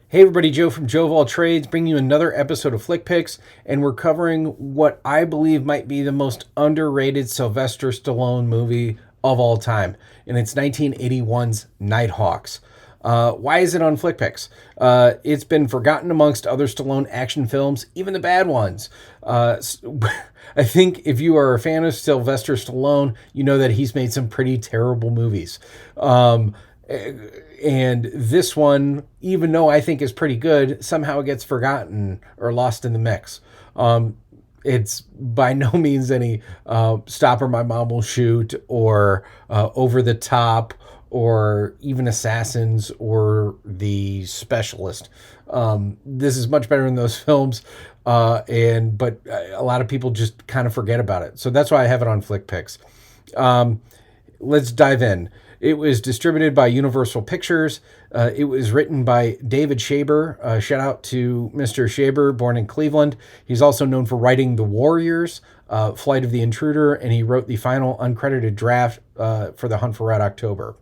Hey everybody, Joe from Joe of All Trades, bringing you another episode of Flick Picks, and we're covering what I believe might be the most underrated Sylvester Stallone movie of all time, and it's 1981's Nighthawks. Why is it on Flick Picks? It's been forgotten amongst other Stallone action films, even the bad ones. I think if you are a fan of Sylvester Stallone, you know that he's made some pretty terrible movies. And this one, even though I think is pretty good, somehow it gets forgotten or lost in the mix. It's by no means any Stop or My Mom Will Shoot or Over the Top or even Assassins or The Specialist. This is much better than those films, but a lot of people just kind of forget about it. So that's why I have it on Flick Picks. Let's dive in. It was distributed by Universal Pictures. It was written by David Shaber. Shout out to Mr. Shaber, born in Cleveland. He's also known for writing The Warriors, Flight of the Intruder, and he wrote the final uncredited draft for The Hunt for Red October.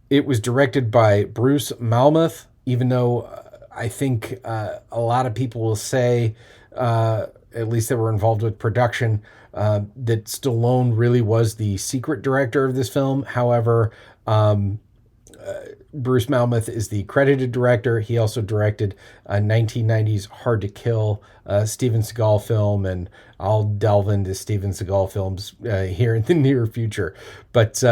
It was directed by Bruce Malmuth, even though I think a lot of people will say, at least that were involved with production, that Stallone really was the secret director of this film. However, Bruce Malmuth is the credited director. He also directed a 1990s Hard to Kill Steven Seagal film, and I'll delve into Steven Seagal films here in the near future. But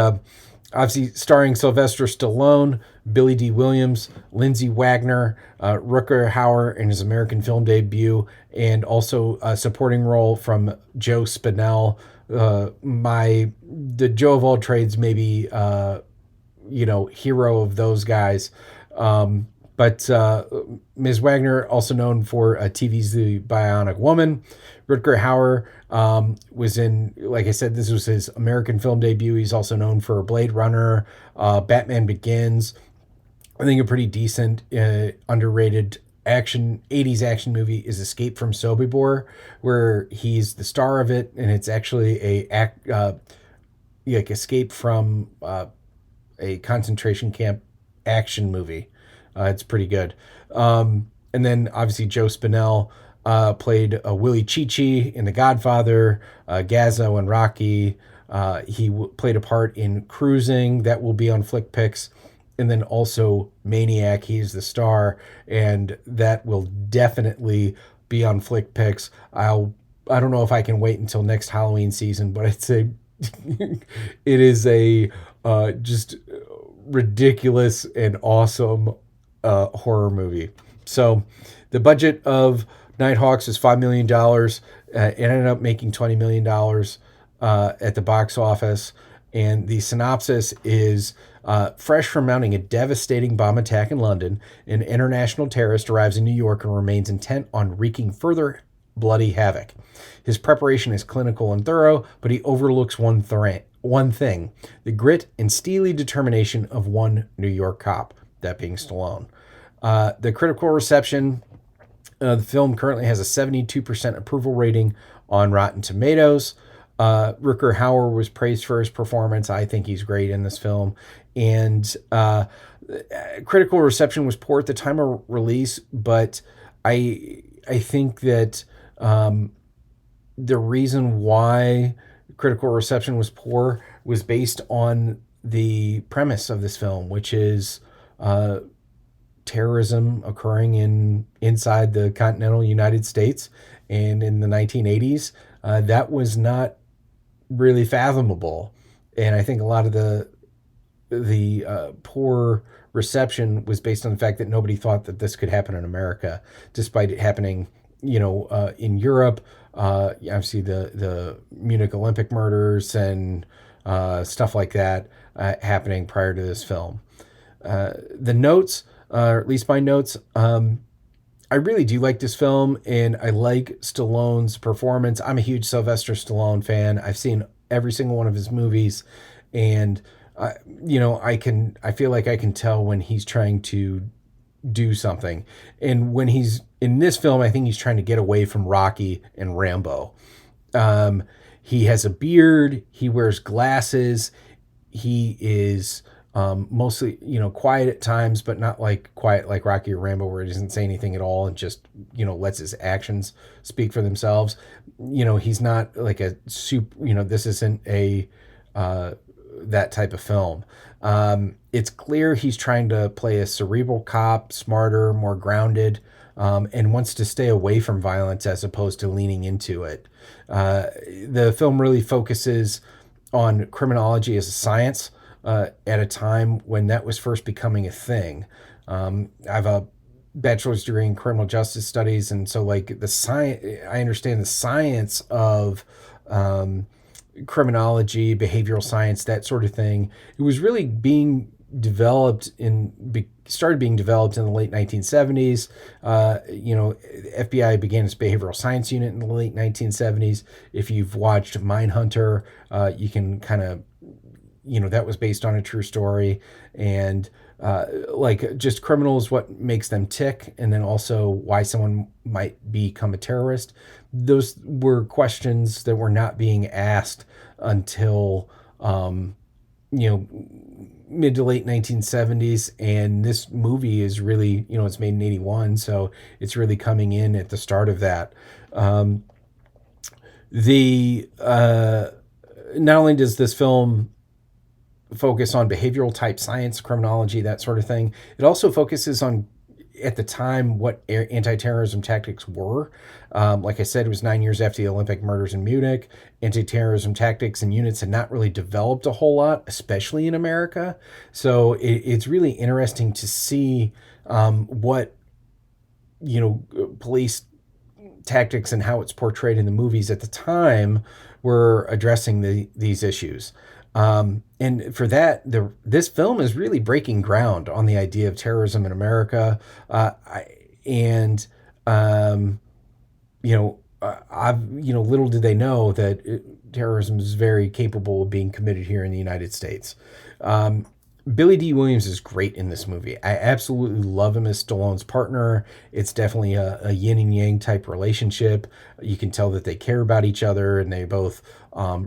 obviously starring Sylvester Stallone, Billy D. Williams, Lindsay Wagner, Rutger Hauer in his American film debut, and also a supporting role from Joe Spinell. The Joe of all trades, maybe hero of those guys. But Ms. Wagner, also known for TV's The Bionic Woman. Rutger Hauer was in, like I said, this was his American film debut. He's also known for Blade Runner, Batman Begins. I think a pretty decent, underrated 80s action movie is Escape from Sobibor, where he's the star of it, and it's actually like escape from a concentration camp action movie. It's pretty good. And then obviously Joe Spinell played Willie Chi-Chi in The Godfather, Gazzo and Rocky. He played a part in Cruising that will be on Flick Picks. And then also Maniac, he's the star, and that will definitely be on Flick Picks. I don't know if I can wait until next Halloween season, but I'd say it is a just ridiculous and awesome horror movie. So the budget of Nighthawks is $5 million. It ended up making $20 million at the box office. And the synopsis is fresh from mounting a devastating bomb attack in London, an international terrorist arrives in New York and remains intent on wreaking further bloody havoc. His preparation is clinical and thorough, but he overlooks one thing, the grit and steely determination of one New York cop, that being Stallone. The critical reception, the film currently has a 72% approval rating on Rotten Tomatoes. Rutger Hauer was praised for his performance. I think he's great in this film. And critical reception was poor at the time of release, but I think that the reason why critical reception was poor was based on the premise of this film, which is terrorism occurring inside the continental United States, and in the 1980s, that was not really fathomable. And I think a lot of the poor reception was based on the fact that nobody thought that this could happen in America, despite it happening, in Europe. Obviously the Munich Olympic murders and stuff like that happening prior to this film. The notes, or at least my notes, I really do like this film, and I like Stallone's performance. I'm a huge Sylvester Stallone fan. I've seen every single one of his movies, and I feel like I can tell when he's trying to do something. And when he's in this film, I think he's trying to get away from Rocky and Rambo. He has a beard. He wears glasses. He is mostly, quiet at times, but not like quiet like Rocky or Rambo, where he doesn't say anything at all and just, lets his actions speak for themselves. He's not like a super, this isn't a, that type of film. It's clear he's trying to play a cerebral cop, smarter, more grounded, and wants to stay away from violence as opposed to leaning into it. The film really focuses on criminology as a science at a time when that was first becoming a thing. I have a bachelor's degree in criminal justice studies, and so like the science, I understand the science of criminology, behavioral science, that sort of thing. It was really being developed started being developed in the late 1970s. FBI began its behavioral science unit in the late 1970s. If you've watched Mindhunter, you can kind of, that was based on a true story. And like just criminals, what makes them tick, and then also why someone might become a terrorist. Those were questions that were not being asked until, you know, mid to late 1970s. And this movie is really, it's made in 81, so it's really coming in at the start of that. The Not only does this film focus on behavioral type science, criminology, that sort of thing, it also focuses on, at the time, what anti-terrorism tactics were. Like I said, it was 9 years after the Olympic murders in Munich. Anti-terrorism tactics and units had not really developed a whole lot, especially in America. So it's really interesting to see what, police tactics and how it's portrayed in the movies at the time were addressing these issues. And for that, this film is really breaking ground on the idea of terrorism in America. And little did they know that terrorism is very capable of being committed here in the United States. Billy D. Williams is great in this movie. I absolutely love him as Stallone's partner. It's definitely a yin and yang type relationship. You can tell that they care about each other and they both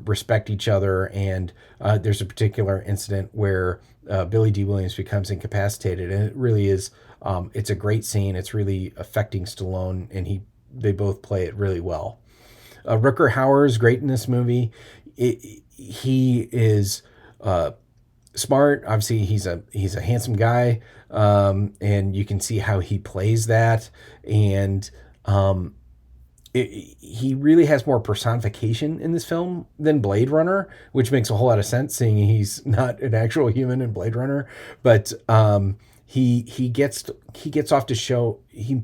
respect each other. And there's a particular incident where Billy D. Williams becomes incapacitated, and it really is. It's a great scene. It's really affecting Stallone, and they both play it really well. Rutger Hauer is great in this movie. He is smart. Obviously, he's a handsome guy, and you can see how he plays that. And he really has more personification in this film than Blade Runner, which makes a whole lot of sense, seeing he's not an actual human in Blade Runner. But he gets off to show he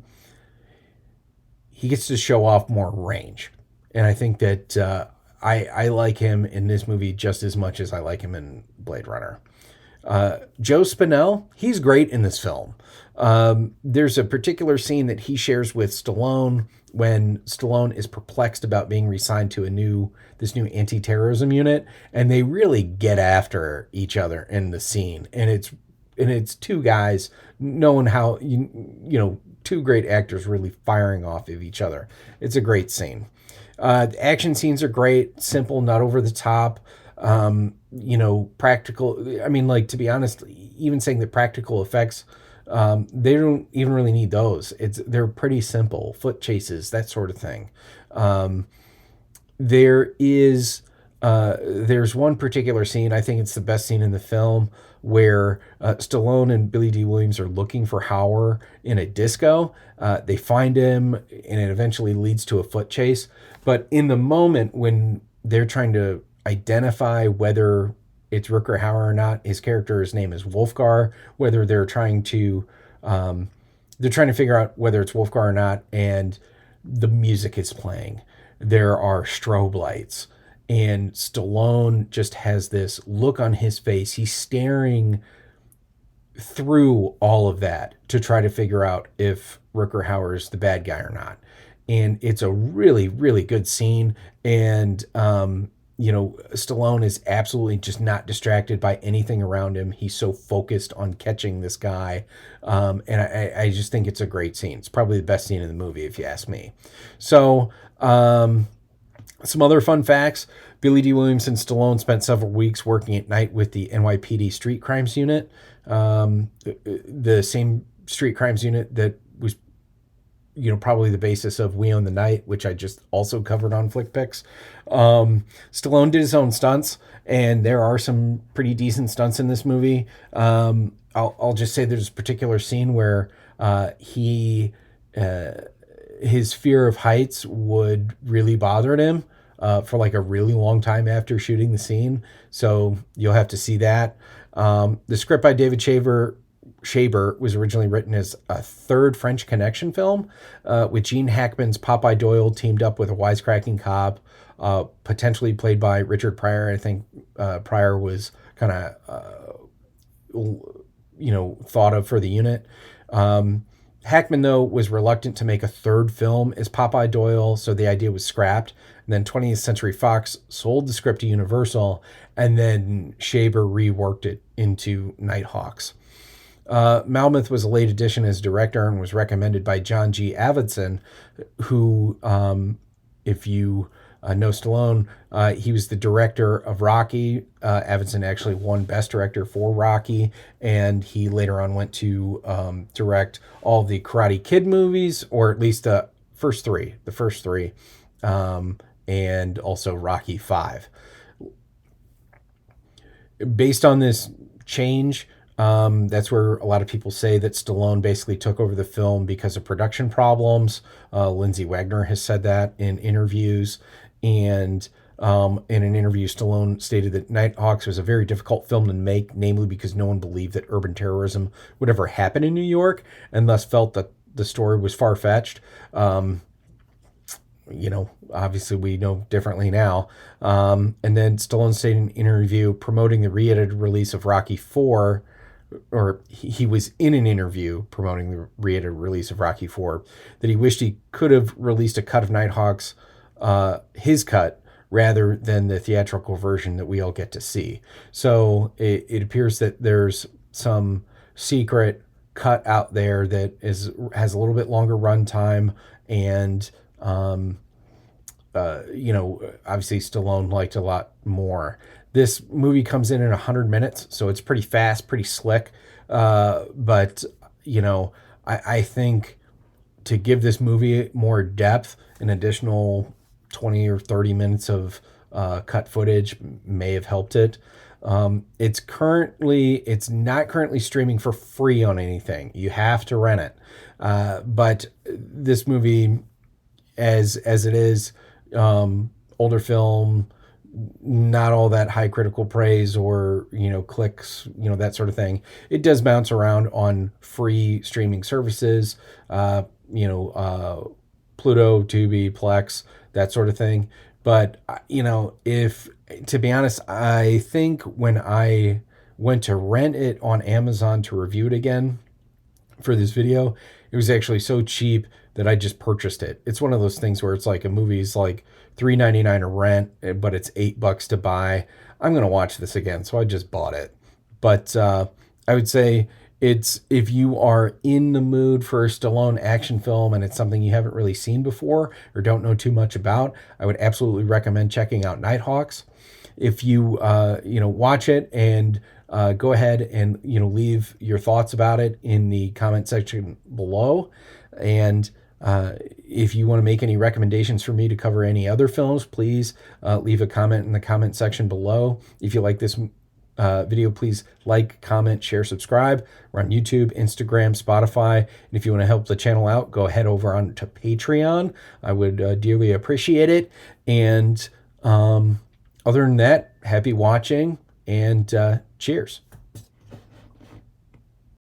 gets to show off more range, and I think that I like him in this movie just as much as I like him in Blade Runner. Joe Spinell, he's great in this film. There's a particular scene that he shares with Stallone when Stallone is perplexed about being reassigned to this new anti-terrorism unit, and they really get after each other in the scene. And it's two guys knowing how two great actors really firing off of each other. It's a great scene. The action scenes are great, simple, not over the top. Practical. I mean, like, to be honest, even saying that practical effects, they don't even really need those. They're pretty simple, foot chases, that sort of thing. There's one particular scene, I think it's the best scene in the film, where Stallone and Billy D. Williams are looking for Hauer in a disco. They find him, and it eventually leads to a foot chase. But in the moment when they're trying to identify whether it's Rutger Hauer or not, his character's name is Wolfgar, whether they're trying to figure out whether it's Wolfgar or not, and the music is playing. There are strobe lights, and Stallone just has this look on his face. He's staring through all of that to try to figure out if Rutger Hauer is the bad guy or not. And it's a really, really good scene. And, Stallone is absolutely just not distracted by anything around him. He's so focused on catching this guy. And I just think it's a great scene. It's probably the best scene in the movie, if you ask me. So, Some other fun facts: Billy D. Williams and Stallone spent several weeks working at night with the NYPD Street Crimes Unit, the same street crimes unit that was, probably the basis of We Own the Night, which I just also covered on Flick Picks. Stallone did his own stunts, and there are some pretty decent stunts in this movie. I'll just say there's a particular scene where he his fear of heights would really bother him for like a really long time after shooting the scene. So you'll have to see that. The script by David Shaber was originally written as a third French Connection film, with Gene Hackman's Popeye Doyle teamed up with a wisecracking cop, potentially played by Richard Pryor. I think Pryor was kind of, thought of for the unit. Hackman, though, was reluctant to make a third film as Popeye Doyle, so the idea was scrapped. And then 20th Century Fox sold the script to Universal, and then Shaber reworked it into Nighthawks. Malmuth was a late addition as director and was recommended by John G. Avildsen, who, if you know Stallone, he was the director of Rocky. Avildsen actually won Best Director for Rocky, and he later on went to direct all the Karate Kid movies, or at least the first three, and also Rocky 5. Based on this change, that's where a lot of people say that Stallone basically took over the film because of production problems. Lindsay Wagner has said that in interviews. And in an interview, Stallone stated that Nighthawks was a very difficult film to make, namely because no one believed that urban terrorism would ever happen in New York, and thus felt that the story was far-fetched. Obviously we know differently now. And then Stallone stated in an interview promoting the re-edited release of Rocky 4, or he was in an interview promoting the re-edited release of Rocky 4, that he wished he could have released a cut of Nighthawks, his cut, rather than the theatrical version that we all get to see. So it appears that there's some secret cut out there that has a little bit longer runtime, and obviously Stallone liked a lot more. This movie comes in 100 minutes, so it's pretty fast, pretty slick. But I think to give this movie more depth, an additional 20 or 30 minutes of cut footage may have helped it. It's not currently streaming for free on anything. You have to rent it. But this movie, as it is, older film, not all that high critical praise or clicks, that sort of thing. It does bounce around on free streaming services, Pluto, Tubi, Plex, that sort of thing. But if, to be honest, I think when I went to rent it on Amazon to review it again for this video, it was actually so cheap that I just purchased it. It's one of those things where it's like a movie's like $3.99 to rent, but it's $8 to buy. I'm gonna watch this again, so I just bought it. But I would say if you are in the mood for a Stallone action film and it's something you haven't really seen before or don't know too much about, I would absolutely recommend checking out Nighthawks. If you watch it and go ahead and leave your thoughts about it in the comment section below. And if you want to make any recommendations for me to cover any other films, please leave a comment in the comment section below. If you like this video, please like, comment, share, subscribe. We're on YouTube, Instagram, Spotify. And if you want to help the channel out, go ahead over on to Patreon. I would dearly appreciate it. And other than that, happy watching, and cheers.